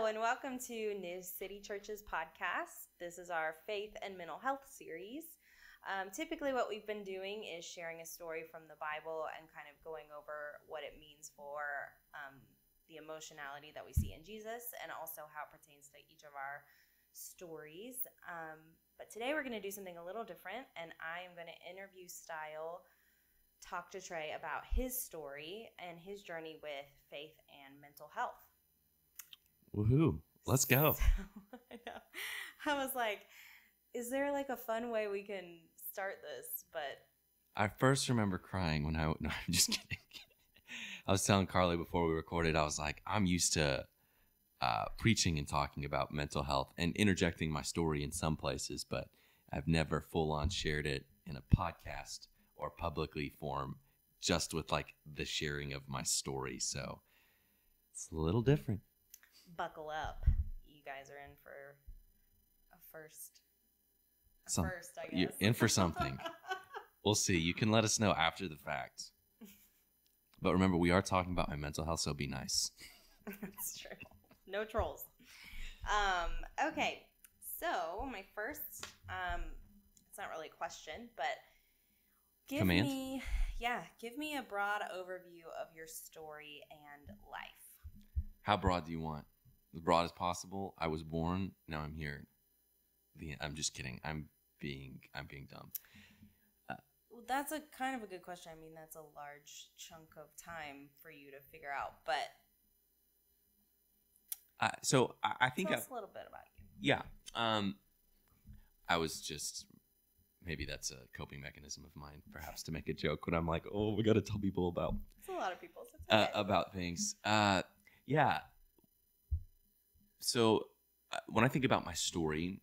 and welcome to New City Church's podcast. This is our faith and mental health series. Typically what we've been doing is sharing a story from the Bible and kind of going over what it means for the emotionality that we see in Jesus and also how it pertains to each of our stories. But today we're going to do something a little different, and I am going to interview style talk to Trey about his story and his journey with faith and mental health. Woohoo. Let's go. I was like, is there like a fun way we can start this? But I first remember crying when no, I'm just kidding. I was telling Carly before we recorded, I was like, I'm used to preaching and talking about mental health and interjecting my story in some places, but I've never full on shared it in a podcast or publicly form, just with like the sharing of my story. So it's a little different. Buckle up. You guys are in for a first. I guess. You're in for something. We'll see. You can let us know after the fact. But remember, we are talking about my mental health, so be nice. That's true. No trolls. Okay. So my first, it's not really a question, but give me a broad overview of your story and life. How broad do you want? As broad as possible. I was born. Now I'm here. I'm just kidding. I'm being dumb. Well, that's a kind of a good question. I mean, that's a large chunk of time for you to figure out. But so I think tell us a little bit about you. Yeah. I was just, maybe that's a coping mechanism of mine, perhaps, to make a joke when I'm like, oh, we got to tell people about. It's a lot of people. So it's okay. About things. Yeah. So when I think about my story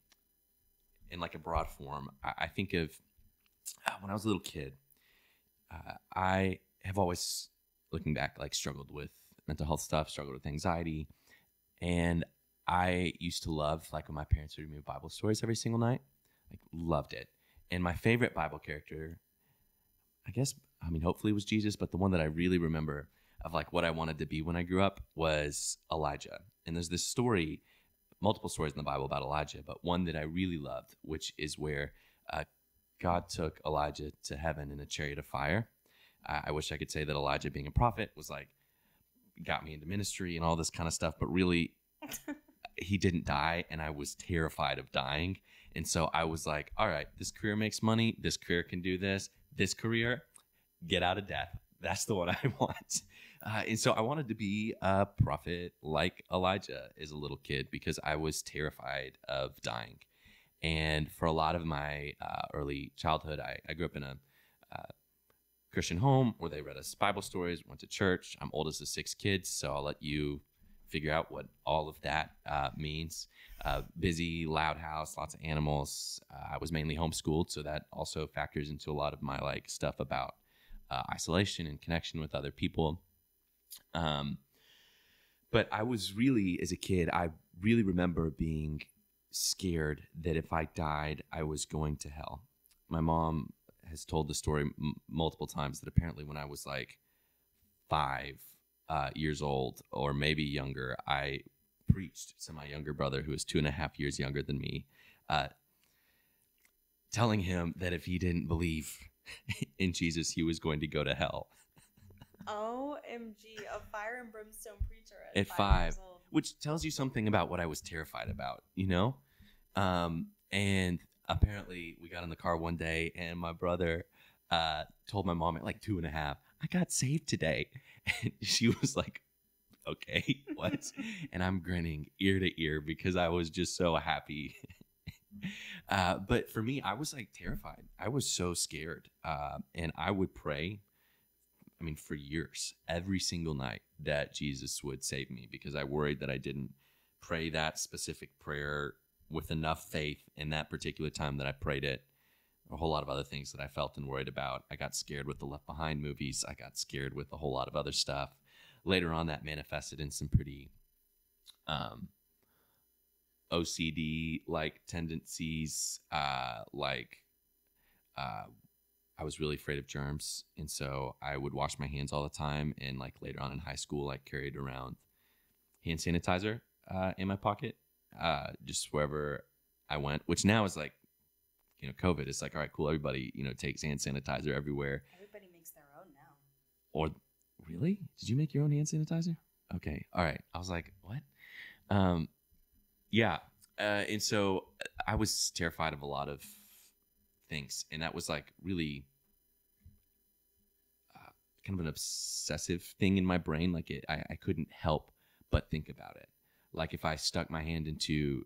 in like a broad form, I think of when I was a little kid, I have always, looking back, like struggled with mental health stuff, struggled with anxiety. And I used to love, like when my parents would read me Bible stories every single night, like loved it. And my favorite Bible character, hopefully it was Jesus, but the one that I really remember of like what I wanted to be when I grew up was Elijah. And there's this story, multiple stories in the Bible about Elijah, but one that I really loved, which is where God took Elijah to heaven in a chariot of fire. I wish I could say that Elijah, being a prophet, was like, got me into ministry and all this kind of stuff, but really he didn't die, and I was terrified of dying. And so I was like, all right, this career makes money, this career can do this career, get out of death. That's the one I want. And so I wanted to be a prophet like Elijah as a little kid because I was terrified of dying. And for a lot of my early childhood, I grew up in a Christian home where they read us Bible stories, went to church. I'm oldest of 6 kids, so I'll let you figure out what all of that means. Busy, loud house, lots of animals. I was mainly homeschooled, so that also factors into a lot of my like stuff about isolation and connection with other people. But I was really, as a kid, I really remember being scared that if I died, I was going to hell. My mom has told the story multiple times that apparently when I was like 5 years old or maybe younger, I preached to my younger brother, who was 2.5 years younger than me, telling him that if he didn't believe in Jesus, he was going to go to hell. OMG, a fire and brimstone preacher at 5 years old. Which tells you something about what I was terrified about, you know? And apparently we got in the car one day and my brother told my mom at like 2.5, I got saved today. And she was like, okay, what? And I'm grinning ear to ear because I was just so happy. But for me, I was like terrified. I was so scared. And I would pray, for years, every single night, that Jesus would save me because I worried that I didn't pray that specific prayer with enough faith in that particular time that I prayed it. A whole lot of other things that I felt and worried about. I got scared with the Left Behind movies. I got scared with a whole lot of other stuff. Later on, that manifested in some pretty OCD-like tendencies. I was really afraid of germs, and so I would wash my hands all the time. And like later on in high school, I carried around hand sanitizer in my pocket, just wherever I went, which now is like, COVID. It's like, all right, cool. Everybody, takes hand sanitizer everywhere. Everybody makes their own now. Or really? Did you make your own hand sanitizer? Okay. All right. I was like, what? Yeah. And so I was terrified of a lot of things. And that was like really kind of an obsessive thing in my brain. Like I couldn't help but think about it. Like if I stuck my hand into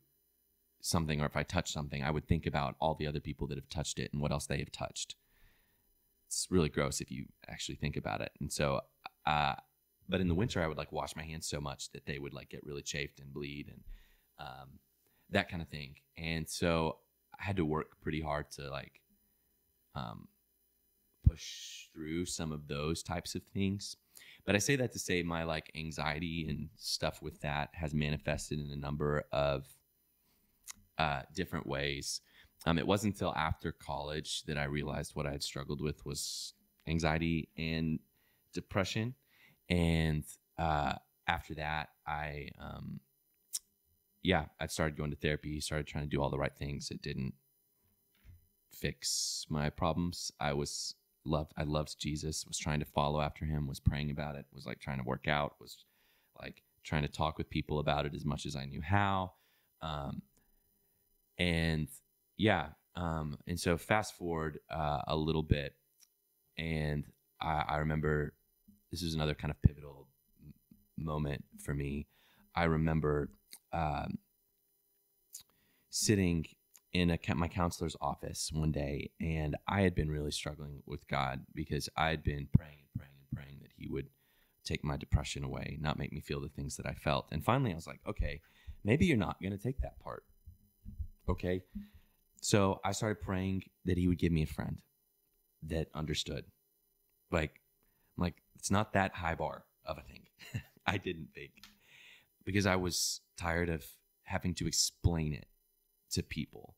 something or if I touched something, I would think about all the other people that have touched it and what else they have touched. It's really gross if you actually think about it. And so, but in the winter, I would like wash my hands so much that they would like get really chafed and bleed and that kind of thing. And so I had to work pretty hard to like push through some of those types of things. But I say that to say my like anxiety and stuff with that has manifested in a number of different ways. It wasn't until after college that I realized what I had struggled with was anxiety and depression. And after that, I started going to therapy, started trying to do all the right things. It didn't fix my problems. I loved Jesus, was trying to follow after him, was praying about it, was like trying to work out, was like trying to talk with people about it as much as I knew how. And so fast forward a little bit, and I remember this is another kind of pivotal moment for me. I remember sitting in my counselor's office one day, and I had been really struggling with God because I had been praying that he would take my depression away, not make me feel the things that I felt. And finally I was like, okay, maybe you're not going to take that part. Okay. So I started praying that he would give me a friend that understood. I'm like, it's not that high bar of a thing. I didn't think, because I was tired of having to explain it to people,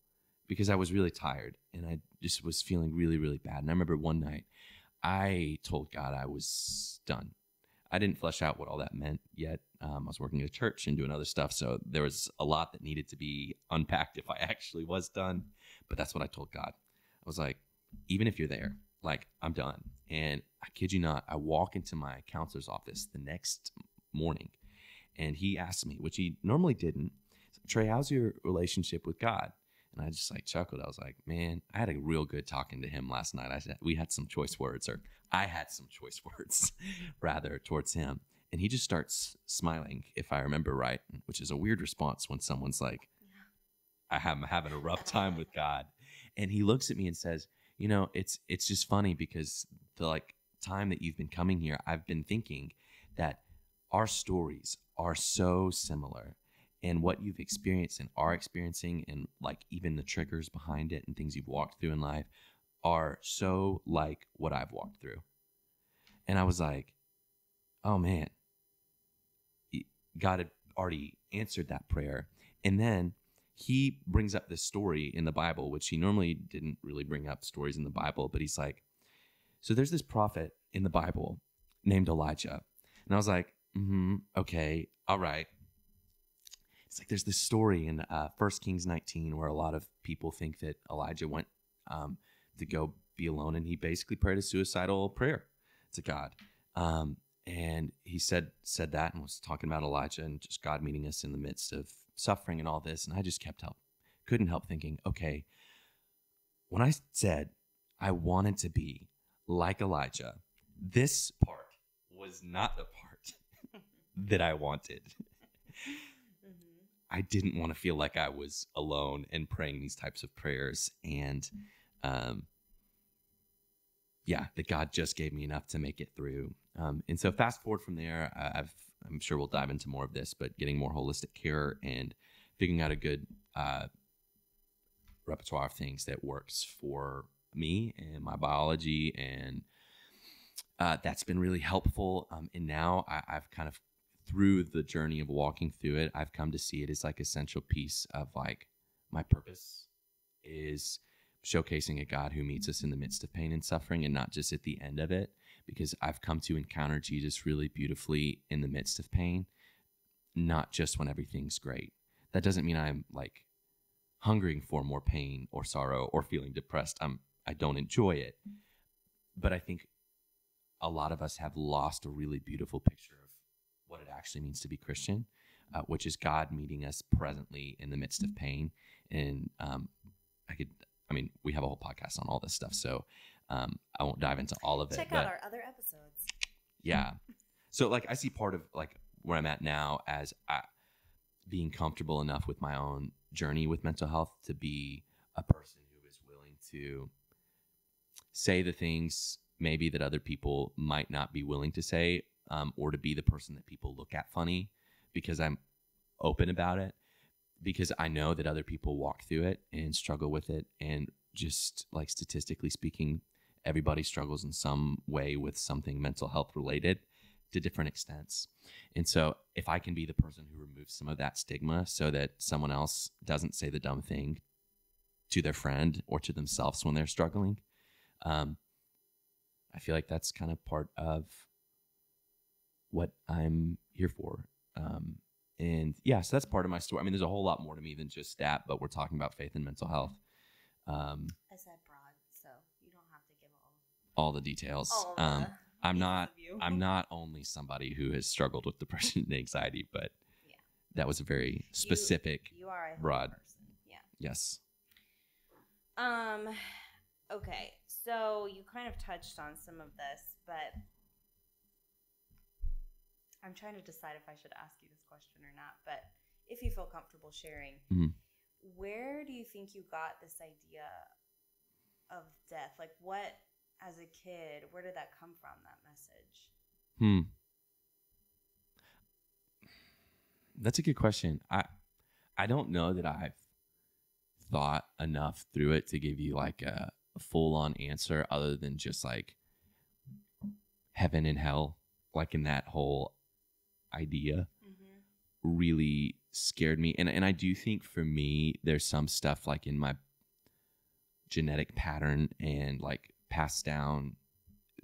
because I was really tired and I just was feeling really, really bad. And I remember one night I told God I was done. I didn't flesh out what all that meant yet. I was working at a church and doing other stuff, so there was a lot that needed to be unpacked if I actually was done. But that's what I told God. I was like, even if you're there, like, I'm done. And I kid you not, I walk into my counselor's office the next morning, and he asked me, which he normally didn't, Trey, how's your relationship with God? And I just like chuckled. I was like, man, I had a real good talking to him last night. We had some choice words, or I had some choice words rather towards him. And he just starts smiling, if I remember right, which is a weird response when someone's like, I'm having a rough time with God. And he looks at me and says, it's just funny because the like time that you've been coming here, I've been thinking that our stories are so similar. And what you've experienced and are experiencing, and like even the triggers behind it and things you've walked through in life, are so like what I've walked through. And I was like, oh man, God had already answered that prayer. And then he brings up this story in the Bible, which he normally didn't really bring up stories in the Bible, but he's like, so there's this prophet in the Bible named Elijah. And I was like, okay, all right. It's like there's this story in 1 Kings 19 where a lot of people think that Elijah went to go be alone, and he basically prayed a suicidal prayer to God. And he said that and was talking about Elijah and just God meeting us in the midst of suffering and all this. And I just couldn't help thinking, okay, when I said I wanted to be like Elijah, this part was not the part that I wanted. I didn't want to feel like I was alone and praying these types of prayers. And that God just gave me enough to make it through. And so fast forward from there, I'm sure we'll dive into more of this, but getting more holistic care and figuring out a good repertoire of things that works for me and my biology. And that's been really helpful. And now I've kind of, through the journey of walking through it, I've come to see it as like essential piece of like my purpose is showcasing a God who meets us in the midst of pain and suffering, and not just at the end of it, because I've come to encounter Jesus really beautifully in the midst of pain. not just when everything's great. That doesn't mean I'm like hungering for more pain or sorrow or feeling depressed. I don't enjoy it. But I think a lot of us have lost a really beautiful picture of what it actually means to be Christian, which is God meeting us presently in the midst of pain. And we have a whole podcast on all this stuff, so I won't dive into all of it. Check out our other episodes. Yeah. So like I see part of like where I'm at now as being comfortable enough with my own journey with mental health to be a person who is willing to say the things maybe that other people might not be willing to say, or to be the person that people look at funny because I'm open about it, because I know that other people walk through it and struggle with it. And just like statistically speaking, everybody struggles in some way with something mental health related to different extents. And so if I can be the person who removes some of that stigma so that someone else doesn't say the dumb thing to their friend or to themselves when they're struggling, I feel like that's kind of part of what I'm here for. And yeah, so that's part of my story. I mean, there's a whole lot more to me than just that, but we're talking about faith and mental health. I said broad, so you don't have to give all the details. I'm not only somebody who has struggled with depression and anxiety, but that was a very specific, you are a broad person. Yeah. Yes. Okay, so you kind of touched on some of this, but I'm trying to decide if I should ask you this question or not. But if you feel comfortable sharing, where do you think you got this idea of death? Like, what, as a kid, where did that come from, that message? That's a good question. I don't know that I've thought enough through it to give you like a full-on answer other than just like heaven and hell, like in that whole idea really scared me. And I do think for me, there's some stuff like in my genetic pattern and like passed down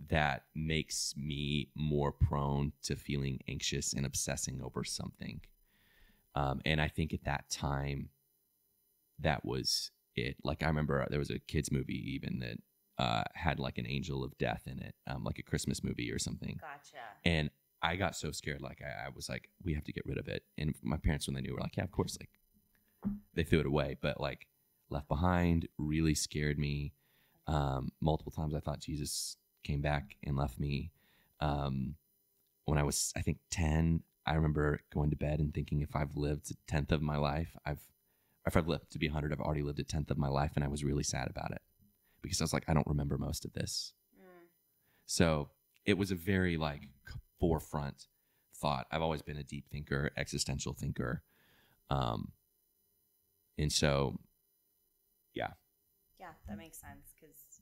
that makes me more prone to feeling anxious and obsessing over something. And I think at that time, that was it. Like I remember there was a kids movie even that had like an angel of death in it, like a Christmas movie or something. Gotcha. And I got so scared, like I was like, we have to get rid of it. And my parents, when they knew, were like, yeah, of course. Like they threw it away, but like Left Behind really scared me. Multiple times I thought Jesus came back and left me. When I was, I think 10, I remember going to bed and thinking, if I've lived a tenth of my life, if I've lived to be 100, I've already lived a tenth of my life. And I was really sad about it because I was like, I don't remember most of this. So it was a very like forefront thought. I've always been a deep thinker, existential thinker. And so, yeah. Yeah, that makes sense. Because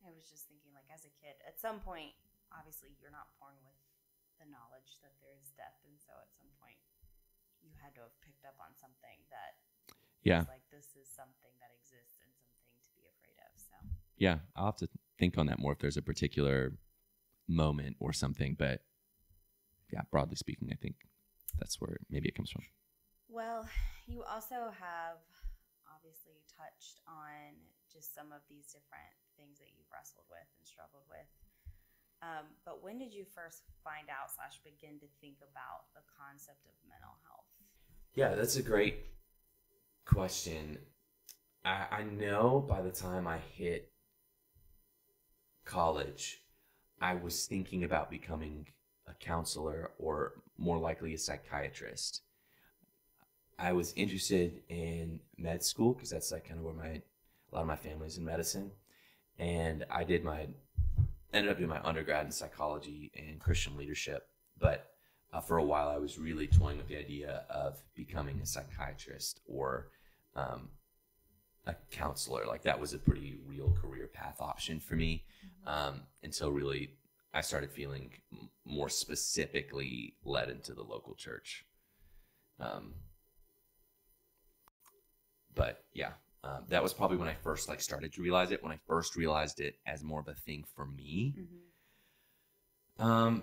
I was just thinking, like, as a kid, at some point, obviously you're not born with the knowledge that there is death. And so at some point you had to have picked up on something that was like, this is something that exists and something to be afraid of. So yeah, I'll have to think on that more if there's a particular moment or something. But yeah, broadly speaking, I think that's where maybe it comes from. Well, you also have obviously touched on just some of these different things that you've wrestled with and struggled with. But when did you first find out / begin to think about the concept of mental health? Yeah, that's a great question. I know by the time I hit college, I was thinking about becoming a counselor or more likely a psychiatrist. I was interested in med school because that's like kind of where a lot of my family's in medicine. And I ended up doing my undergrad in psychology and Christian leadership. But for a while, I was really toying with the idea of becoming a psychiatrist or a counselor. Like that was a pretty real career path option for me. Until really I started feeling more specifically led into the local church. But yeah, that was probably when I first like started to realize it, when I first realized it as more of a thing for me. I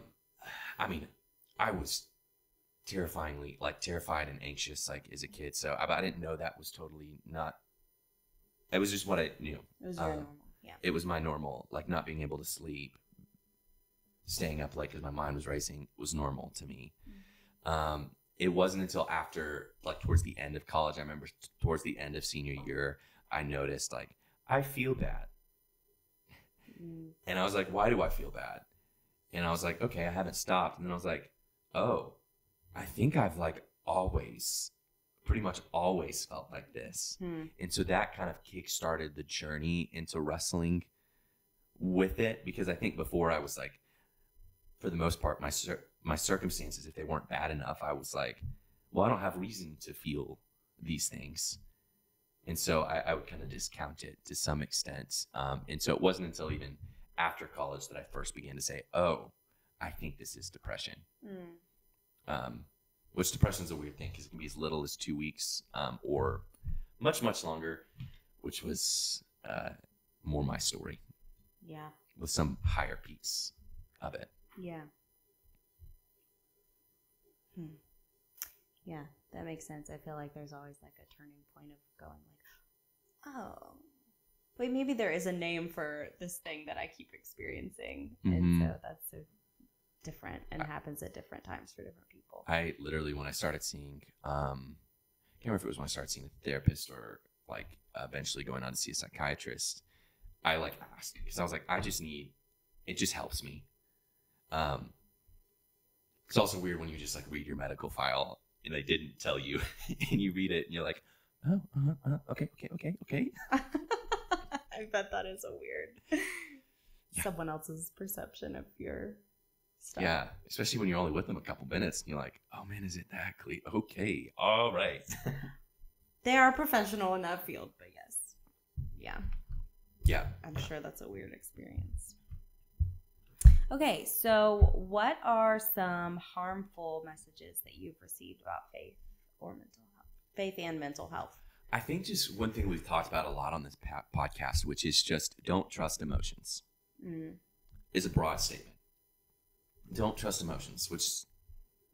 mean, I was terrifyingly, like terrified and anxious, like as a kid. So I didn't know that was totally not, it was just what I knew. It was your normal. Yeah. It was my normal, like not being able to sleep, staying up late because my mind was racing was normal to me. It wasn't until after, like towards the end of college, I remember towards the end of senior year, I noticed like, I feel bad. And I was like, why do I feel bad? And I was like, okay, I haven't stopped. And then I was like, oh, I think I've like pretty much always felt like this. And so that kind of kick-started the journey into wrestling with it, because I think before I was like, for the most part, my circumstances, if they weren't bad enough, I was like, well, I don't have reason to feel these things. And so I would kind of discount it to some extent. And so it wasn't until even after college that I first began to say, oh, I think this is depression. Which depression is a weird thing because it can be as little as 2 weeks or much, much longer, which was more my story. Yeah. With some higher piece of it. Yeah. Yeah, that makes sense. I feel like there's always like a turning point of going like, oh, wait, maybe there is a name for this thing that I keep experiencing. And so that's so different and happens at different times for different people. I literally, when I started seeing, I can't remember if it was when I started seeing a therapist or like eventually going on to see a psychiatrist, I like asked because I was like, it just helps me. It's also weird when you just like read your medical file and they didn't tell you and you read it and you're like, oh, okay. I bet that is a weird someone else's perception of your stuff. Yeah, especially when you're only with them a couple minutes and you're like, oh man, is it that clear? Okay, all right. They are professional in that field, but yes. Yeah. I'm sure that's a weird experience. Okay, so what are some harmful messages that you've received about faith or mental health? Faith and mental health. I think just one thing we've talked about a lot on this podcast, which is just don't trust emotions, is a broad statement. Don't trust emotions, which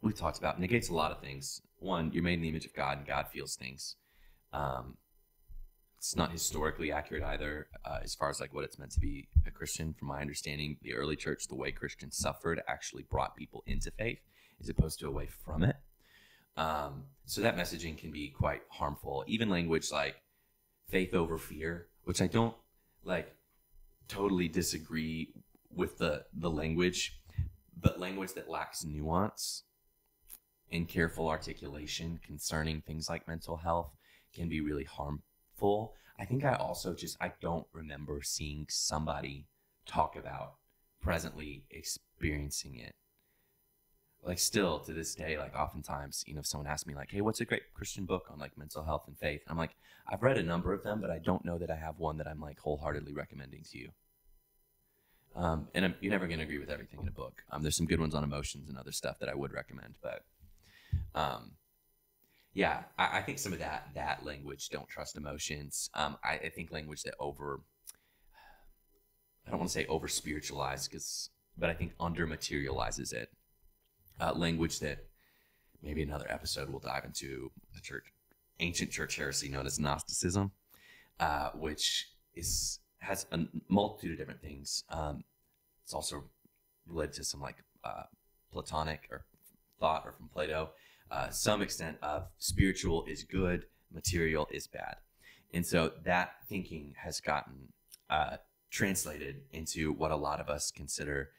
we talked about, negates a lot of things. One, you're made in the image of God and God feels things. It's not historically accurate either, as far as like what it's meant to be a Christian. From my understanding, the early church, the way Christians suffered actually brought people into faith as opposed to away from it. So that messaging can be quite harmful. Even language like faith over fear, which I don't like totally disagree with the language, but language that lacks nuance and careful articulation concerning things like mental health can be really harmful. I think I don't remember seeing somebody talk about presently experiencing it. Like still to this day, like oftentimes, if someone asks me like, hey, what's a great Christian book on like mental health and faith? I'm like, I've read a number of them, but I don't know that I have one that I'm like wholeheartedly recommending to you. And you're never going to agree with everything in a book. There's some good ones on emotions and other stuff that I would recommend, but yeah, I think some of that language, don't trust emotions. I think language that I don't want to say over spiritualized, but I think under materializes it. Language that maybe another episode we'll dive into ancient church heresy known as Gnosticism, which has a multitude of different things. It's also related to some like Platonic or thought or from Plato. Some extent of spiritual is good, material is bad. And so that thinking has gotten translated into what a lot of us consider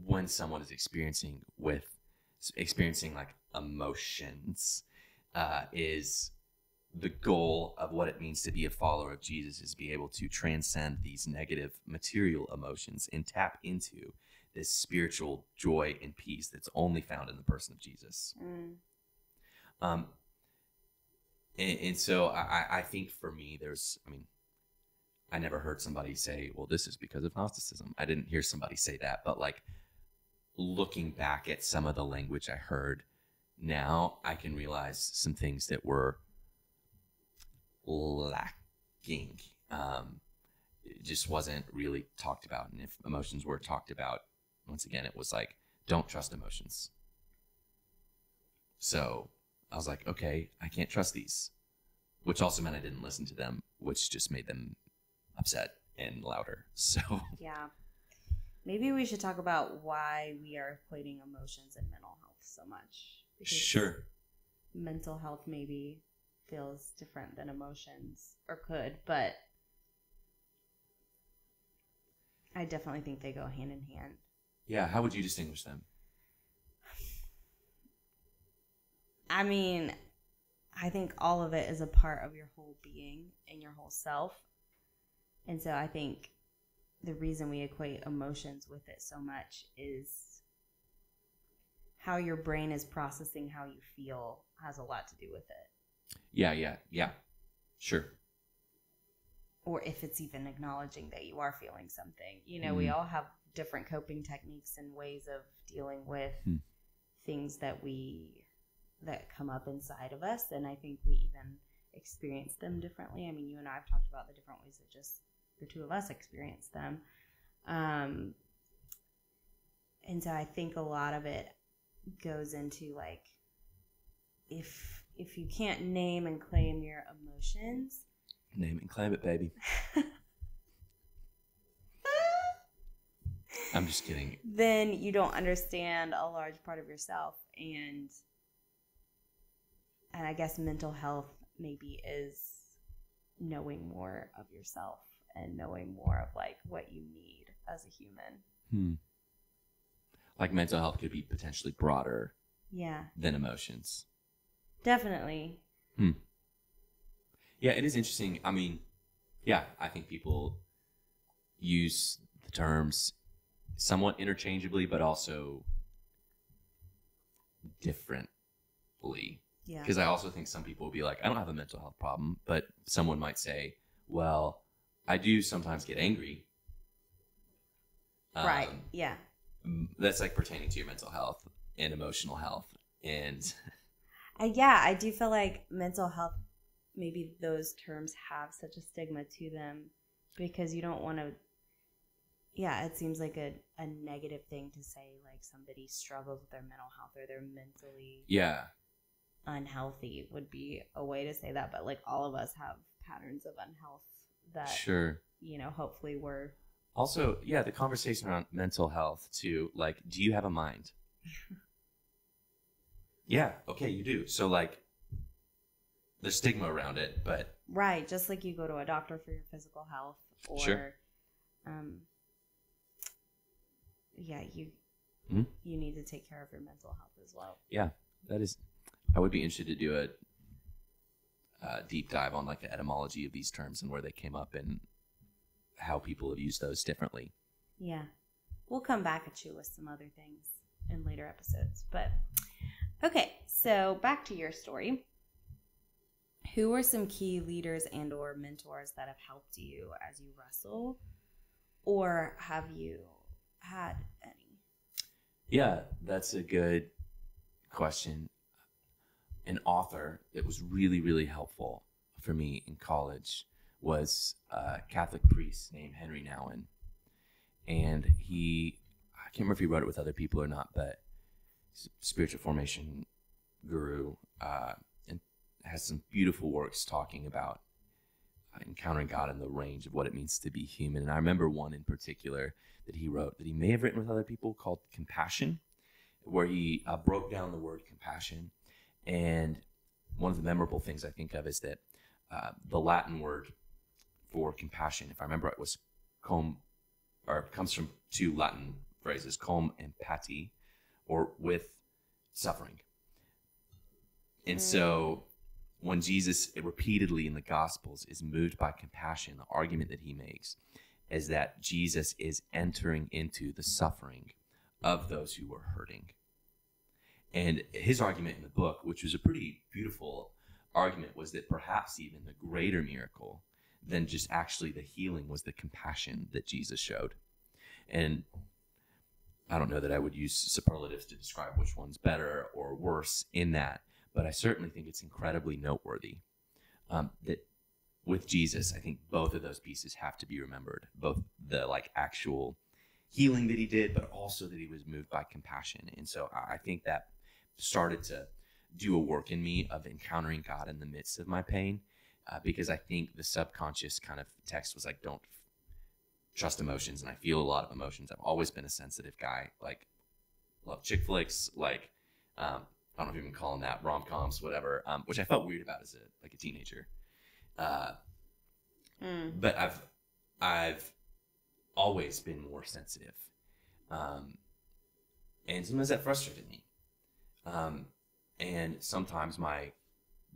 when someone is experiencing like emotions, is the goal of what it means to be a follower of Jesus is be able to transcend these negative material emotions and tap into this spiritual joy and peace that's only found in the person of Jesus. And so I think for me, I never heard somebody say, well, this is because of Gnosticism. I didn't hear somebody say that, but like looking back at some of the language I heard now, I can realize some things that were lacking. It just wasn't really talked about. And if emotions were talked about, once again, it was like, don't trust emotions. So I was like, okay, I can't trust these, which also meant I didn't listen to them, which just made them upset and louder. So Yeah. Maybe we should talk about why we are equating emotions and mental health so much. Because sure. mental health maybe feels different than emotions, or could, but I definitely think they go hand in hand. Yeah, how would you distinguish them? I mean, I think all of it is a part of your whole being and your whole self. And so I think the reason we equate emotions with it so much is how your brain is processing how you feel has a lot to do with it. Yeah. Sure. Or if it's even acknowledging that you are feeling something. You know, we all have different coping techniques and ways of dealing with things that come up inside of us. And I think we even experience them differently. I mean, you and I have talked about the different ways that just the two of us experience them. And so I think a lot of it goes into like, if you can't name and claim your emotions, name it and claim it, baby. I'm just kidding. Then you don't understand a large part of yourself. And I guess mental health maybe is knowing more of yourself and knowing more of like what you need as a human. Like mental health could be potentially broader than emotions. Definitely. Yeah, it is interesting. I mean, yeah, I think people use the terms somewhat interchangeably, but also differently. Yeah. Because I also think some people will be like, I don't have a mental health problem, but someone might say, well, I do sometimes get angry. Right. Yeah. That's like pertaining to your mental health and emotional health. And I do feel like mental health, maybe those terms have such a stigma to them because you don't want to, it seems like a negative thing to say, like somebody struggles with their mental health or they're mentally unhealthy would be a way to say that. But like all of us have patterns of unhealth that, you know, hopefully we're. Also, the conversation around mental health too, like, do you have a mind? Yeah, okay, you do. So like, there's stigma around it, but. Right, just like you go to a doctor for your physical health or, you need to take care of your mental health as well. Yeah, that is, I would be interested to do a deep dive on like the etymology of these terms and where they came up and how people have used those differently. Yeah. We'll come back at you with some other things in later episodes. But, okay, so back to your story. Who are some key leaders and or mentors that have helped you as you wrestle? Or have you had any? Yeah, that's a good question. An author that was really, really helpful for me in college was a Catholic priest named Henry Nouwen. And I can't remember if he wrote it with other people or not, but he's a spiritual formation guru and has some beautiful works talking about encountering God in the range of what it means to be human. And I remember one in particular that he wrote that he may have written with other people called Compassion, where he broke down the word compassion. And one of the memorable things I think of is that the Latin word for compassion, if I remember right, was comes from two Latin phrases, cum empati, or with suffering. And so when Jesus repeatedly in the Gospels is moved by compassion, the argument that he makes is that Jesus is entering into the suffering of those who were hurting. And his argument in the book, which was a pretty beautiful argument, was that perhaps even the greater miracle than just actually the healing was the compassion that Jesus showed. And I don't know that I would use superlatives to describe which one's better or worse in that, but I certainly think it's incredibly noteworthy that with Jesus, I think both of those pieces have to be remembered, both the like actual healing that he did, but also that he was moved by compassion. And so I think that started to do a work in me of encountering God in the midst of my pain, because I think the subconscious kind of text was like, don't trust emotions. And I feel a lot of emotions. I've always been a sensitive guy, like love chick flicks, like I don't know if you can call them that, rom-coms, whatever, which I felt weird about as a teenager. But I've always been more sensitive. And sometimes that frustrated me. And sometimes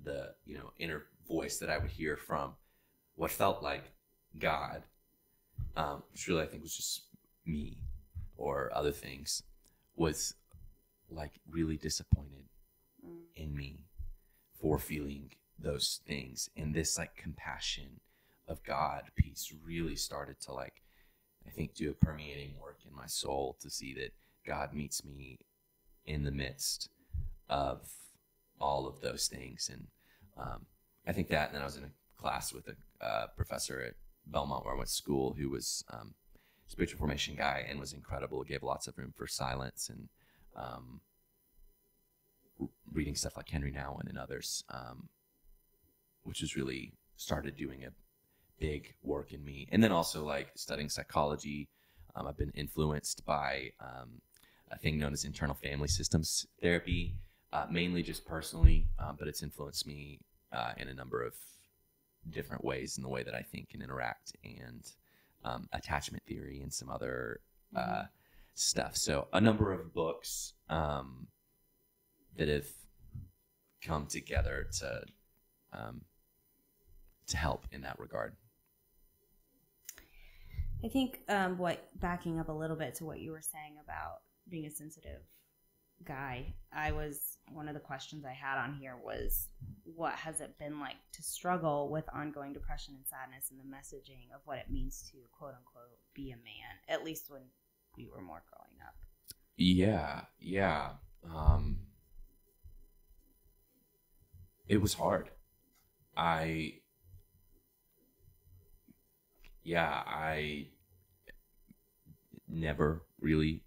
the inner voice that I would hear from what felt like God, which really I think was just me or other things, was like really disappointed in me for feeling those things. And this like compassion of God piece really started to like, I think, do a permeating work in my soul to see that God meets me in the midst of all of those things. And I think that, and then I was in a class with a professor at Belmont where I went to school who was a spiritual formation guy and was incredible, gave lots of room for silence, and reading stuff like Henry Nouwen and others, which has really started doing a big work in me. And then also like studying psychology. I've been influenced by a thing known as internal family systems therapy, mainly just personally, but it's influenced me in a number of different ways in the way that I think and interact, and attachment theory and some other stuff. So a number of books that have come together to help in that regard. I think backing up a little bit to what you were saying about being a sensitive guy, one of the questions I had on here was, what has it been like to struggle with ongoing depression and sadness, and the messaging of what it means to quote unquote be a man, at least when we were more growing up? Yeah. It was hard. I never really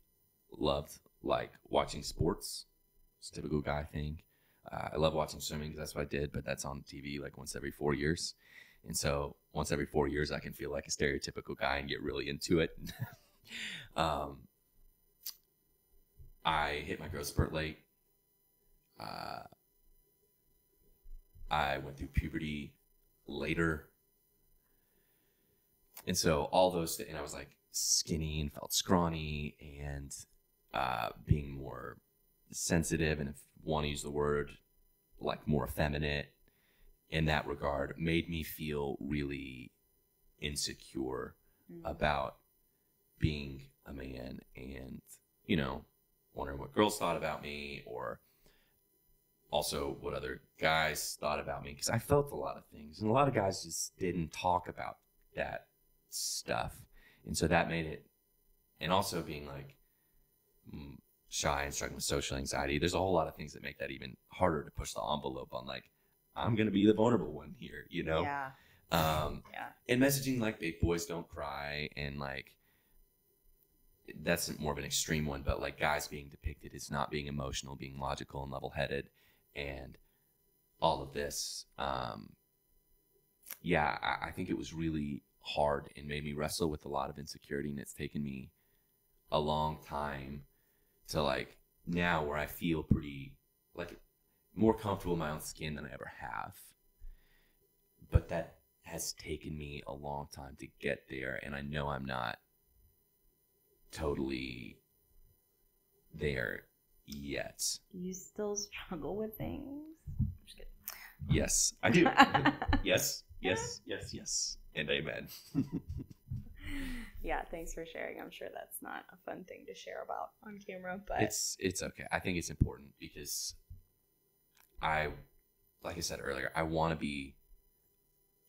loved like watching sports. It's a typical guy thing. I love watching swimming because that's what I did, but that's on TV like once every 4 years. And so once every 4 years, I can feel like a stereotypical guy and get really into it. I hit my growth spurt late. I went through puberty later. And so all those things, and I was like skinny and felt scrawny, and being more sensitive, and if you want to use the word, like more effeminate in that regard, made me feel really insecure about being a man, and, wondering what girls thought about me, or also what other guys thought about me, because I felt a lot of things, and a lot of guys just didn't talk about that stuff. And so that made it, and also being like shy and struggling with social anxiety, there's a whole lot of things that make that even harder to push the envelope on, like, I'm going to be the vulnerable one here, Yeah. And messaging like big boys don't cry, and like, that's more of an extreme one, but like guys being depicted as not being emotional, being logical and level-headed, and all of this. I think it was really hard and made me wrestle with a lot of insecurity, and it's taken me a long time to like now where I feel pretty like more comfortable in my own skin than I ever have. But that has taken me a long time to get there, and I know I'm not totally there yet. You still struggle with things? I'm just kidding. Yes, I do. Yes, and amen. Yeah, thanks for sharing. I'm sure that's not a fun thing to share about on camera, but it's okay. I think it's important because like I said earlier, I want to be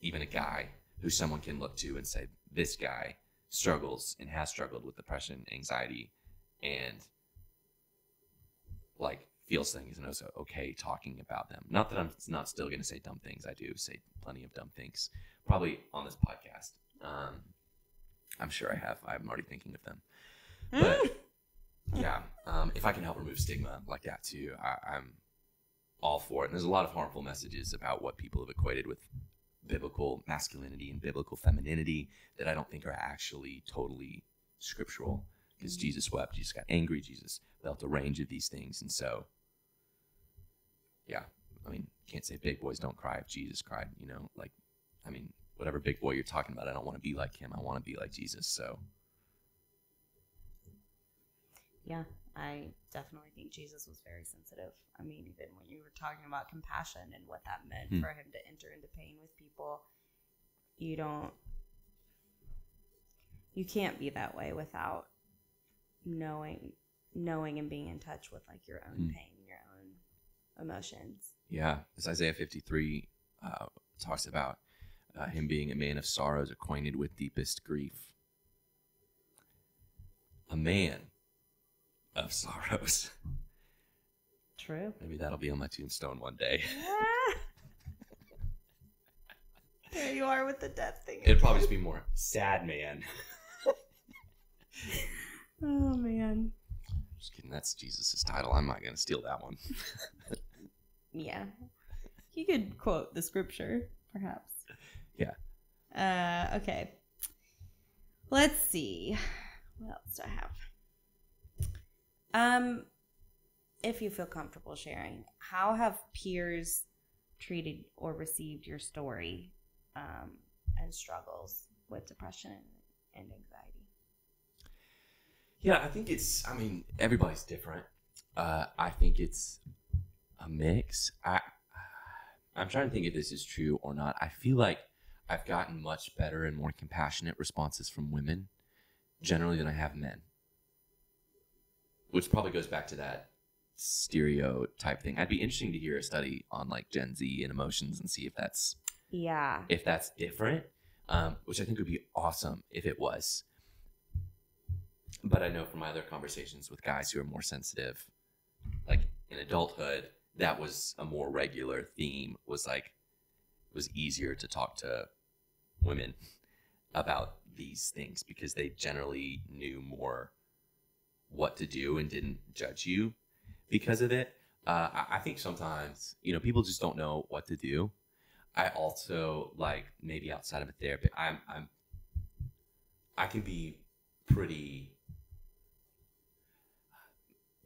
even a guy who someone can look to and say, this guy struggles and has struggled with depression, anxiety, and like feels things and is okay talking about them. Not that I'm not still going to say dumb things. I do say plenty of dumb things, probably on this podcast. I'm sure I have. I'm already thinking of them. But yeah, if I can help remove stigma like that too, I'm all for it. And there's a lot of harmful messages about what people have equated with biblical masculinity and biblical femininity that I don't think are actually totally scriptural. Because Jesus wept, Jesus got angry, Jesus felt a range of these things. And so, yeah, I mean, can't say big boys don't cry if Jesus cried, you know, like, I mean, whatever big boy you're talking about, I don't want to be like him. I want to be like Jesus. So, yeah, I definitely think Jesus was very sensitive. I mean, even when you were talking about compassion and what that meant for him to enter into pain with people, you can't be that way without knowing and being in touch with like your own pain, your own emotions. Yeah, as Isaiah 53 talks about him being a man of sorrows, acquainted with deepest grief. A man of sorrows. True. Maybe that'll be on my tombstone one day. There you are with the death thing. It'd probably just be more sad man. Oh, man. Just kidding. That's Jesus' title. I'm not going to steal that one. Yeah. You could quote the scripture, perhaps. Yeah. Okay. Let's see. What else do I have? If you feel comfortable sharing, how have peers treated or received your story and struggles with depression and anxiety? Yeah, I think everybody's different. I think it's a mix. I'm trying to think if this is true or not. I feel like I've gotten much better and more compassionate responses from women generally than I have men, which probably goes back to that stereotype thing. I'd be interesting to hear a study on like Gen Z and emotions and see if that's different, which I think would be awesome if it was. But I know from my other conversations with guys who are more sensitive, like in adulthood, that was a more regular theme, was like, it was easier to talk to women about these things because they generally knew more what to do and didn't judge you because of it. I think sometimes, people just don't know what to do. I also, like, maybe outside of a therapy, I can be pretty,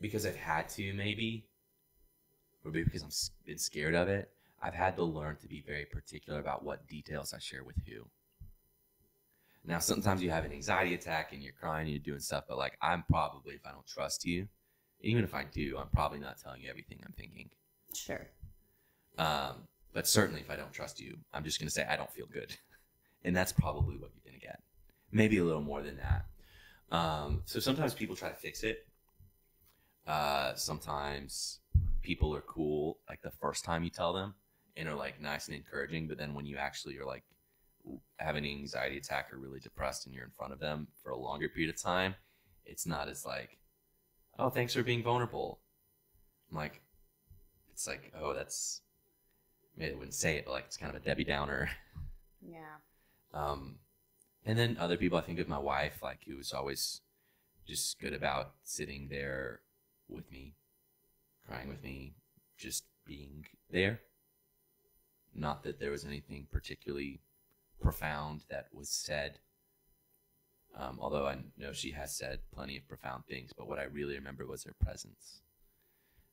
because I've had to, maybe, or maybe because I've been scared of it, I've had to learn to be very particular about what details I share with who. Now, sometimes you have an anxiety attack and you're crying and you're doing stuff, but like, I'm probably, if I don't trust you, even if I do, I'm probably not telling you everything I'm thinking. Sure. But certainly if I don't trust you, I'm just going to say, I don't feel good. And that's probably what you're going to get. Maybe a little more than that. So sometimes people try to fix it. Sometimes people are cool, like the first time you tell them, and are like nice and encouraging. But then when you actually are like having an anxiety attack or really depressed and you're in front of them for a longer period of time, it's not as like, oh, thanks for being vulnerable. I'm like, it's like, oh, that's, maybe I wouldn't say it, but like, it's kind of a Debbie Downer. Yeah. And then other people, I think of my wife, like, who was always just good about sitting there with me, crying with me, just being there. Not that there was anything particularly profound that was said, although I know she has said plenty of profound things, but what I really remember was her presence.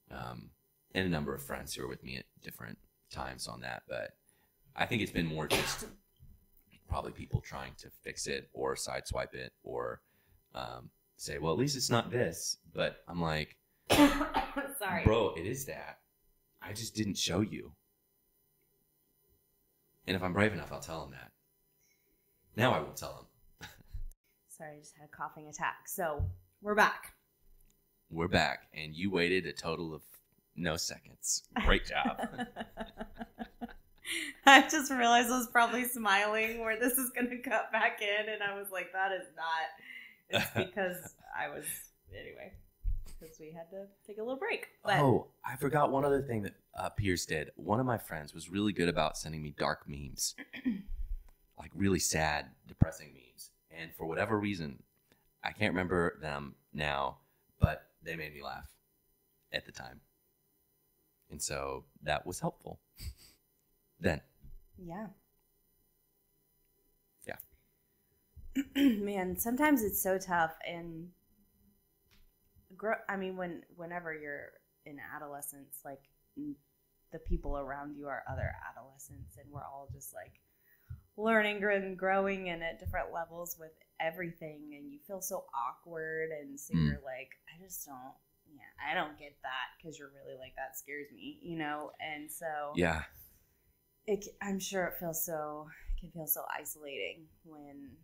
And a number of friends who were with me at different times on that, but I think it's been more just probably people trying to fix it or sideswipe it or say, well, at least it's not this. But I'm like, sorry, bro, it is that. I just didn't show you. And if I'm brave enough, I'll tell him that. Now I won't tell him. Sorry, I just had a coughing attack. So we're back. We're back, and you waited a total of no seconds. Great job. I just realized I was probably smiling where this is going to cut back in, and I was like, that is not. It's because I was, anyway, because we had to take a little break. But. Oh, I forgot one other thing that Pierce did. One of my friends was really good about sending me dark memes, like really sad, depressing memes. And for whatever reason, I can't remember them now, but they made me laugh at the time. And so that was helpful then. Yeah. Yeah. Man, sometimes it's so tough. And whenever you're in adolescence, like the people around you are other adolescents, and we're all just like learning and growing and at different levels with everything, and you feel so awkward, and so you're like, I don't get that, because you're really like, that scares me, and so Yeah. I'm sure it can feel so isolating when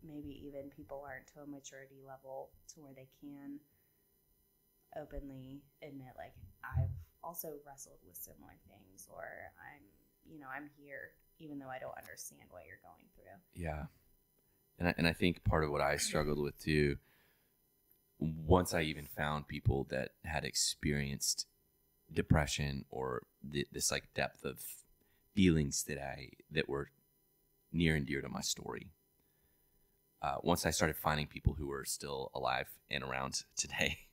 maybe even people aren't to a maturity level to where they can openly admit, like, I've also wrestled with similar things, or I'm here even though I don't understand what you're going through. Yeah. And I think part of what I struggled with too, once I even found people that had experienced depression or this like depth of feelings that were near and dear to my story. Once I started finding people who were still alive and around today,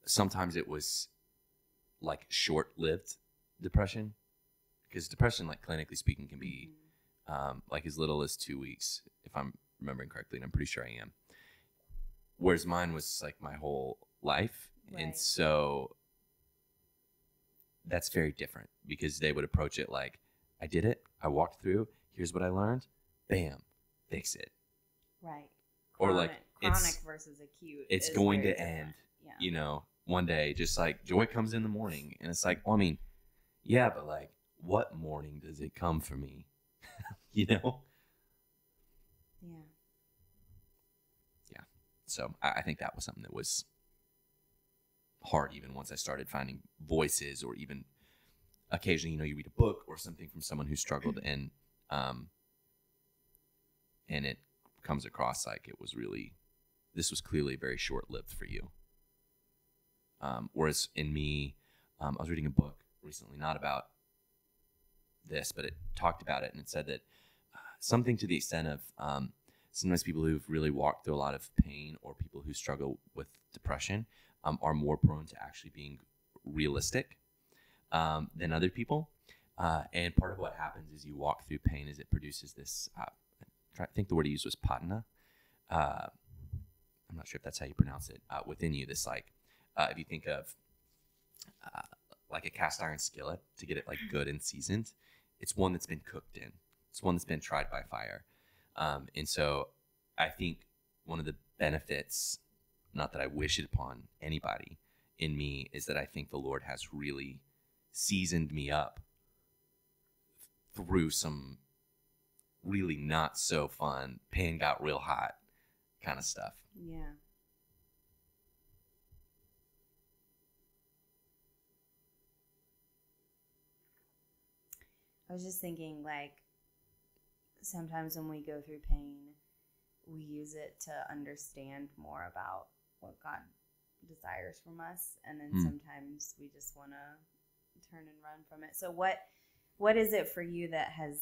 sometimes it was like short-lived depression, because depression, like clinically speaking, can be like as little as 2 weeks, if I'm remembering correctly, and I'm pretty sure I am. Whereas mine was like my whole life. Right. And so that's very different, because they would approach it like, I did it, I walked through, here's what I learned, bam, fix it. Right. Or like chronic versus acute. It's going to end, one day, just like joy comes in the morning. And it's like, well, I mean, yeah, but like, what morning does it come for me? Yeah. Yeah. So I think that was something that was hard, even once I started finding voices, or even occasionally, you read a book or something from someone who struggled, and it comes across like this was clearly very short-lived for you. Whereas in me, I was reading a book recently, not about this, but it talked about it, and it said that something to the extent of sometimes people who've really walked through a lot of pain, or people who struggle with depression, are more prone to actually being realistic than other people. And part of what happens is you walk through pain is it produces this, I think the word he used was patina. I'm not sure if that's how you pronounce it, within you. This like, if you think of like a cast iron skillet, to get it like good and seasoned, it's one that's been cooked in. It's one that's been tried by fire. And so I think one of the benefits, not that I wish it upon anybody, in me, is that I think the Lord has really seasoned me up through some really not so fun, pan got real hot kind of stuff. Yeah. I was just thinking, like, sometimes when we go through pain, we use it to understand more about what God desires from us, and then sometimes we just want to turn and run from it. So what is it for you that has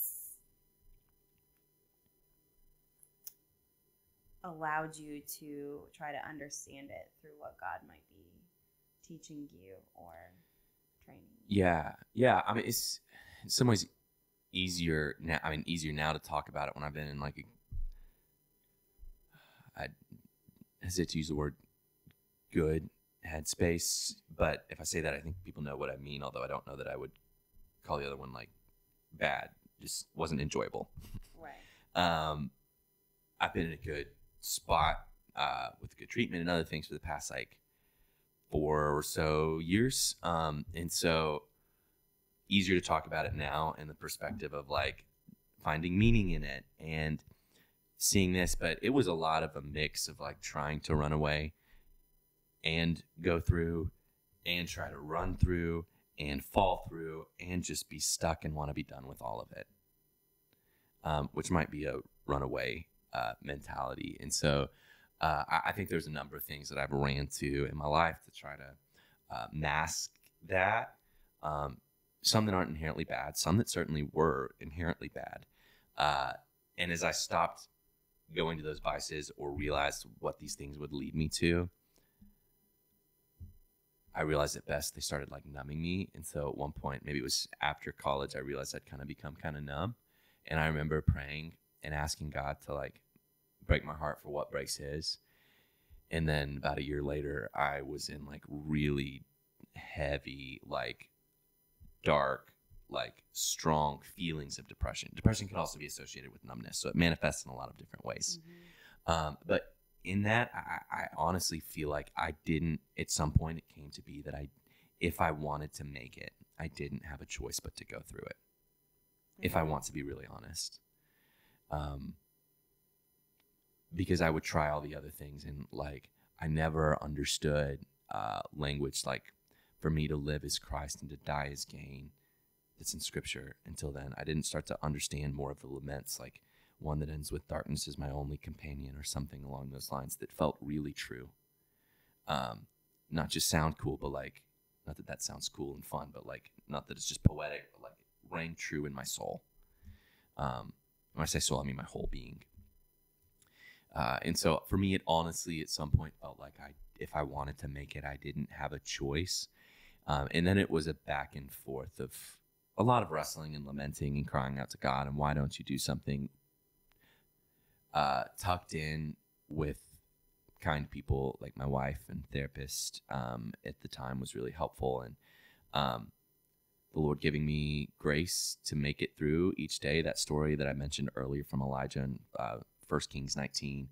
allowed you to try to understand it through what God might be teaching you or training you? Yeah. I mean, it's in some ways easier now to talk about it when I've been in like I hesitate to use the word good headspace, but if I say that, I think people know what I mean, although I don't know that I would call the other one like bad. Just wasn't enjoyable. Right. I've been in a good spot with good treatment and other things for the past like 4 or so years, and so easier to talk about it now in the perspective of like finding meaning in it and seeing this. But it was a lot of a mix of like trying to run away and go through and try to run through and fall through and just be stuck and want to be done with all of it, which might be a runaway mentality. And so I think there's a number of things that I've ran to in my life to try to mask that. Some that aren't inherently bad, some that certainly were inherently bad. And as I stopped going to those vices or realized what these things would lead me to, I realized at best they started like numbing me. And so at one point, maybe it was after college, I realized I'd kind of become kind of numb. And I remember praying and asking God to like break my heart for what breaks his. And then about a year later, I was in like really heavy, like dark, like strong feelings of depression. Depression can also be associated with numbness. So it manifests in a lot of different ways. But in that, I honestly feel like I didn't, at some point it came to be that if I wanted to make it, I didn't have a choice but to go through it. If I want to be really honest. Because I would try all the other things, and like, I never understood language like, for me to live is Christ and to die is gain. That's in scripture. Until then, I didn't start to understand more of the laments, like one that ends with darkness is my only companion, or something along those lines that felt really true. Not just sound cool, but like, not that sounds cool and fun, but like, not that it's just poetic, but like it rang true in my soul. When I say soul, I mean my whole being. And so for me, it honestly at some point felt like if I wanted to make it, I didn't have a choice. And then it was a back and forth of a lot of wrestling and lamenting and crying out to God, and why don't you do something, tucked in with kind people like my wife and therapist at the time was really helpful. And the Lord giving me grace to make it through each day. That story that I mentioned earlier from Elijah in 1 Kings 19,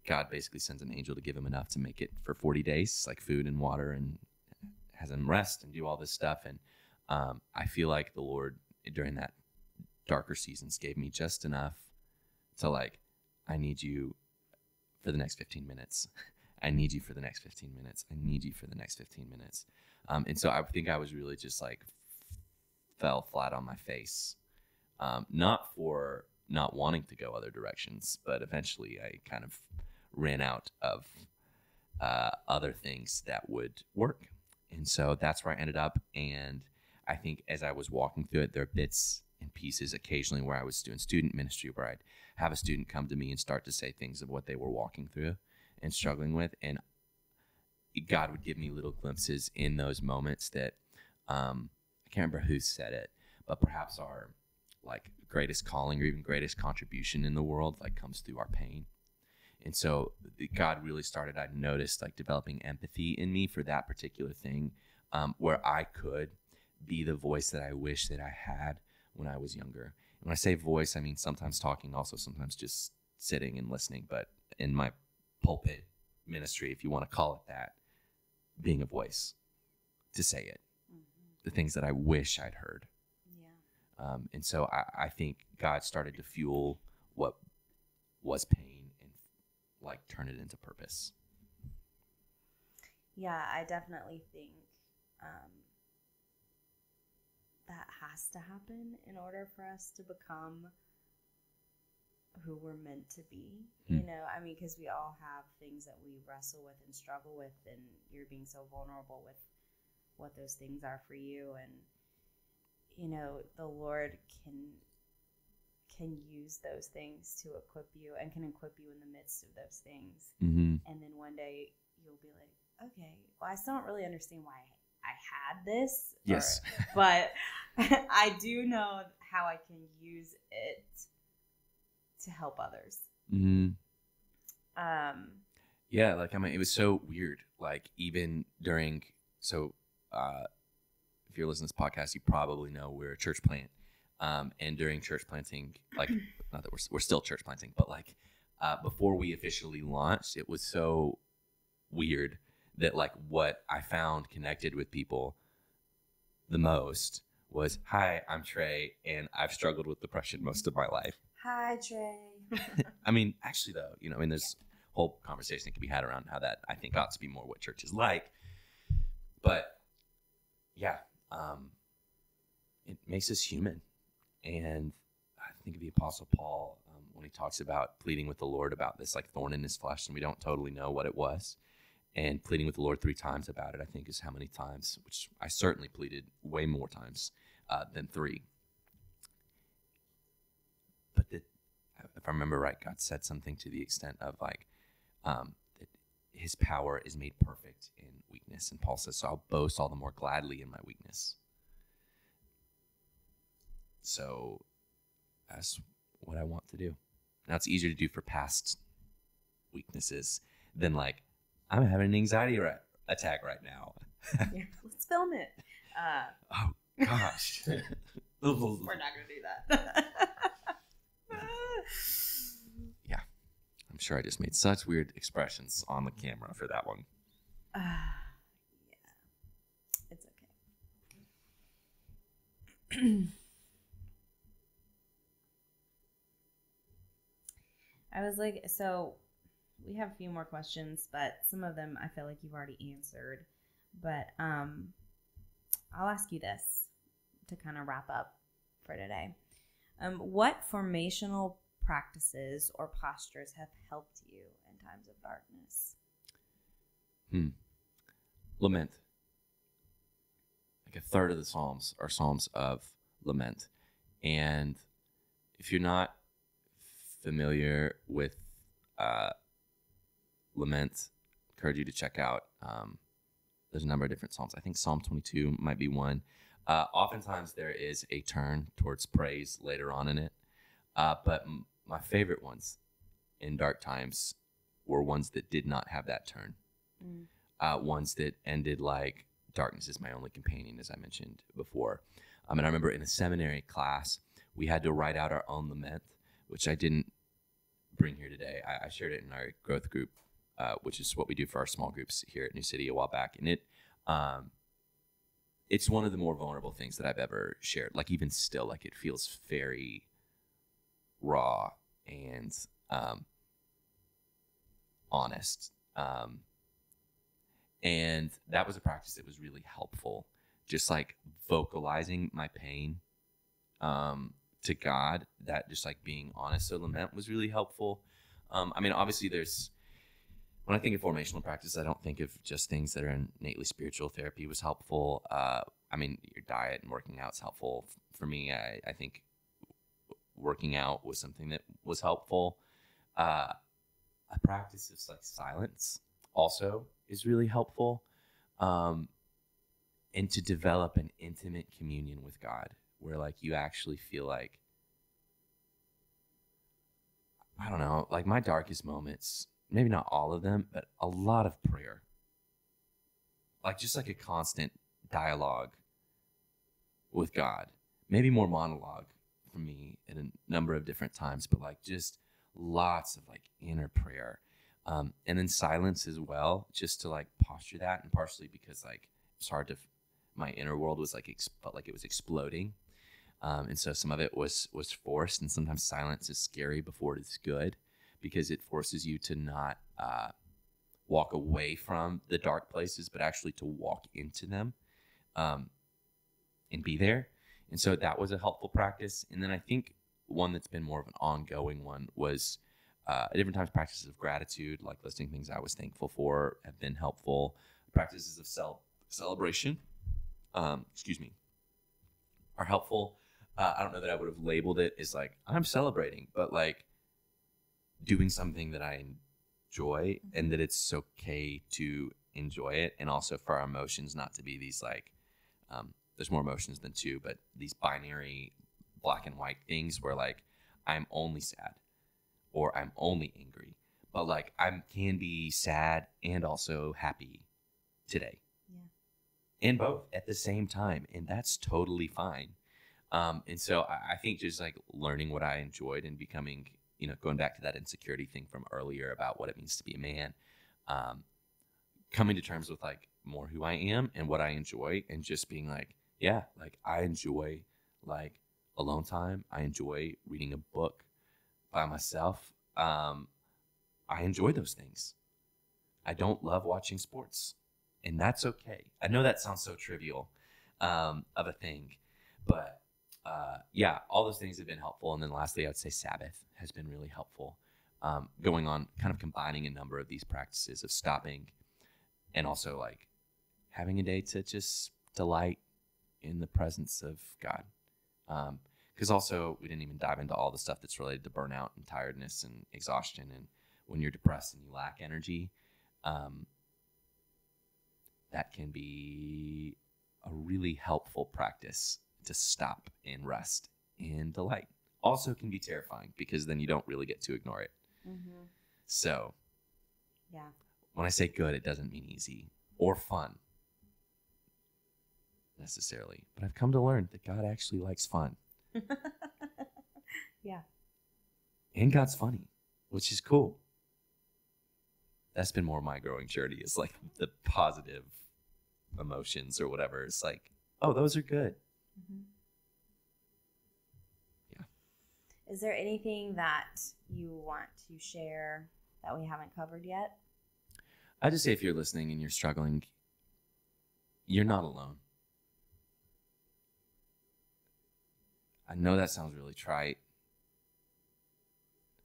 God basically sends an angel to give him enough to make it for 40 days, like food and water, and has him rest and do all this stuff. And I feel like the Lord during that darker seasons gave me just enough to like, I need you for the next 15 minutes. I need you for the next 15 minutes. I need you for the next 15 minutes. And so I think I was really just like fell flat on my face, not for not wanting to go other directions, but eventually I kind of ran out of other things that would work. And so that's where I ended up. And I think as I was walking through it, there are bits and pieces occasionally where I was doing student ministry, where I'd have a student come to me and start to say things of what they were walking through and struggling with. And God would give me little glimpses in those moments that I can't remember who said it, but perhaps our like greatest calling or even greatest contribution in the world like comes through our pain. And so God really started, I noticed, like developing empathy in me for that particular thing, where I could be the voice that I wish that I had when I was younger. And when I say voice, I mean sometimes talking, also sometimes just sitting and listening. But in my pulpit ministry, if you want to call it that, being a voice to say it, the things that I wish I'd heard. Yeah. And so I think God started to fuel what was pain and like turn it into purpose. Yeah, I definitely think that has to happen in order for us to become who we're meant to be. You know, I mean, because we all have things that we wrestle with and struggle with, and you're being so vulnerable with what those things are for you. And, you know, the Lord can use those things to equip you and can equip you in the midst of those things. And then one day you'll be like, okay, well, I still don't really understand why I had this. Yes. But I do know how I can use it to help others. Yeah, like, I mean, it was so weird. Like, even during, so if you're listening to this podcast, you probably know we're a church plant. And during church planting, like, not that we're still church planting, but like, before we officially launched, it was so weird that like what I found connected with people the most was, hi, I'm Trey, and I've struggled with depression most of my life. Hi, Trey. I mean, actually though, you know, I mean, there's whole conversation that can be had around how that I think ought to be more what church is like. But yeah, it makes us human. And I think of the Apostle Paul when he talks about pleading with the Lord about this like thorn in his flesh, and we don't totally know what it was. And pleading with the Lord 3 times about it, I think, is how many times, which I certainly pleaded way more times than 3. But if I remember right, God said something to the extent of like, that his power is made perfect in weakness. And Paul says, so I'll boast all the more gladly in my weakness. So that's what I want to do. Now, it's easier to do for past weaknesses than like, I'm having an anxiety attack right now. Yeah, let's film it. Oh, gosh. We're not going to do that. Yeah. I'm sure I just made such weird expressions on the camera for that one. Yeah. It's okay. I was like, so we have a few more questions, but some of them I feel like you've already answered. But I'll ask you this to kind of wrap up for today. What formational practices or postures have helped you in times of darkness? Lament. Like a third of the Psalms are Psalms of lament. And if you're not familiar with lament, I encourage you to check out. There's a number of different Psalms. I think Psalm 22 might be one. Oftentimes there is a turn towards praise later on in it. But my favorite ones in dark times were ones that did not have that turn. Ones that ended like, darkness is my only companion, as I mentioned before. And I remember in a seminary class, we had to write out our own lament, which I didn't bring here today. I shared it in our growth group, which is what we do for our small groups here at New City a while back. And it's one of the more vulnerable things that I've ever shared. Like even still, like it feels very raw and honest. And that was a practice that was really helpful. Just like vocalizing my pain to God, that just like being honest. So lament was really helpful. I mean, obviously when I think of formational practice, I don't think of just things that are innately spiritual. Therapy was helpful. I mean, your diet and working out is helpful. For me, I think working out was something that was helpful. A practice of like silence also is really helpful. And to develop an intimate communion with God where like you actually feel like, I don't know, like my darkest moments, maybe not all of them, but a lot of prayer. Like just like a constant dialogue with God. Maybe more monologue for me at a number of different times, but like just lots of like inner prayer. And then silence as well, just to like posture that, and partially because like it's hard to, my inner world was like, felt like it was exploding. And so some of it was forced, and sometimes silence is scary before it is good because it forces you to not walk away from the dark places, but actually to walk into them and be there. And so that was a helpful practice. And then I think one that's been more of an ongoing one was at different times practices of gratitude, like listing things I was thankful for, have been helpful. Practices of celebration, are helpful. I don't know that I would have labeled it as like, I'm celebrating, but like doing something that I enjoy and that it's okay to enjoy it. And also for our emotions not to be these like, there's more emotions than two, but these binary black and white things where like, I'm only sad or I'm only angry, but like I can be sad and also happy today. Yeah. And both at the same time. And that's totally fine. And so I think just like learning what I enjoyed and becoming, going back to that insecurity thing from earlier about what it means to be a man, coming to terms with like more who I am and what I enjoy, and just being like, yeah, like I enjoy like alone time. I enjoy reading a book by myself. I enjoy those things. I don't love watching sports, and that's okay. I know that sounds so trivial of a thing, but yeah, all those things have been helpful. And then lastly, I would say Sabbath has been really helpful. Going on, kind of combining a number of these practices of stopping and also like having a day to just delight in the presence of God. Because also we didn't even dive into all the stuff that's related to burnout and tiredness and exhaustion. And when you're depressed and you lack energy, that can be a really helpful practice to stop and rest and delight. Also can be terrifying because then you don't really get to ignore it. Mm-hmm. So yeah, when I say good, it doesn't mean easy or fun necessarily. But I've come to learn that God actually likes fun. yeah. And God's funny, which is cool. That's been more my growing journey, is like the positive emotions or whatever. It's like, oh, those are good. Mm-hmm. Yeah. Is there anything that you want to share that we haven't covered yet? I just say, if you're listening and you're struggling, you're not alone. I know that sounds really trite,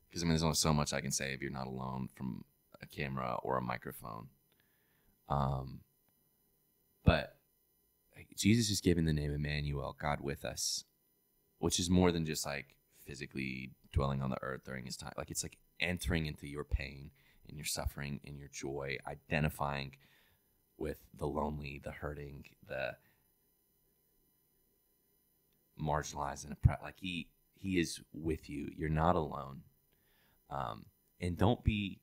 because I mean, there's only so much I can say if you're not alone from a camera or a microphone. But Jesus is given the name Emmanuel, God with us, which is more than just like physically dwelling on the earth during his time. Like, it's like entering into your pain and your suffering and your joy, identifying with the lonely, the hurting, the marginalized and oppressed. Like, he is with you. You're not alone. And don't be,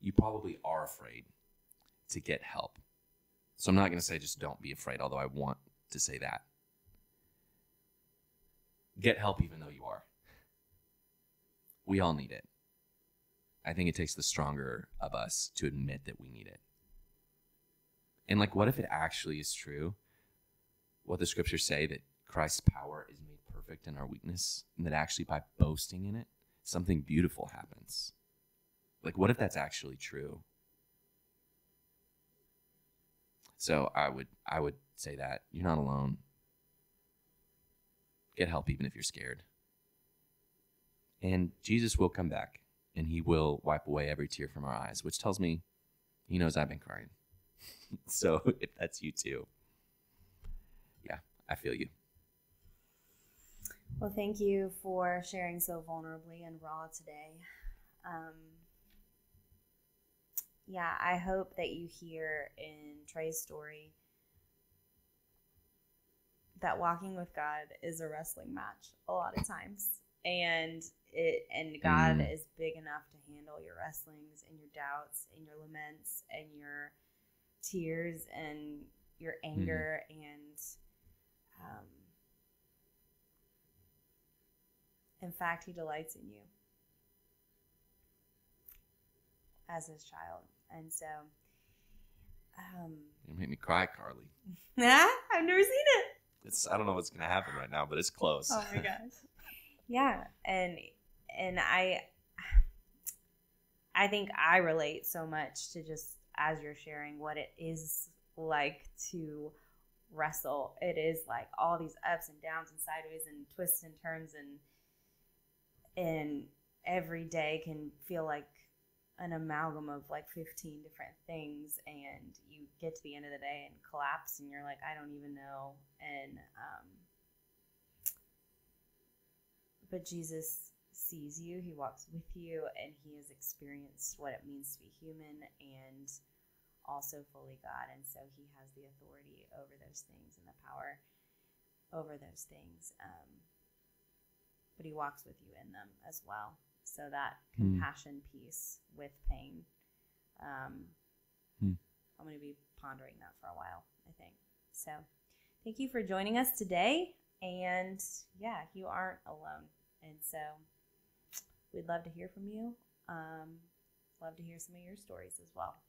you probably are afraid to get help. So I'm not going to say just don't be afraid, although I want to say that. Get help even though you are. We all need it. I think it takes the stronger of us to admit that we need it. And like, what if it actually is true, what the scriptures say, that Christ's power is made perfect in our weakness, and that actually by boasting in it, something beautiful happens? Like, what if that's actually true? So I would say that you're not alone. Get help even if you're scared. And Jesus will come back, and he will wipe away every tear from our eyes, which tells me he knows I've been crying. So if that's you too, yeah, I feel you. Well, thank you for sharing so vulnerably and raw today. Yeah, I hope that you hear in Trey's story that walking with God is a wrestling match a lot of times. And God is big enough to handle your wrestlings and your doubts and your laments and your tears and your anger and in fact, he delights in you as his child. And so You make me cry, Carly. I've never seen it. I don't know what's gonna happen right now, but it's close. Oh my gosh. Yeah, and I think I relate so much to, just as you're sharing, what it is like to wrestle. It is like all these ups and downs and sideways and twists and turns, and every day can feel like an amalgam of like 15 different things, and you get to the end of the day and collapse, and you're like, I don't even know. And but Jesus sees you, he walks with you, and he has experienced what it means to be human and also fully God. And so he has the authority over those things and the power over those things. But he walks with you in them as well. So that compassion piece with pain. I'm going to be pondering that for a while, I think. So thank you for joining us today. And yeah, you aren't alone. And so we'd love to hear from you. Love to hear some of your stories as well.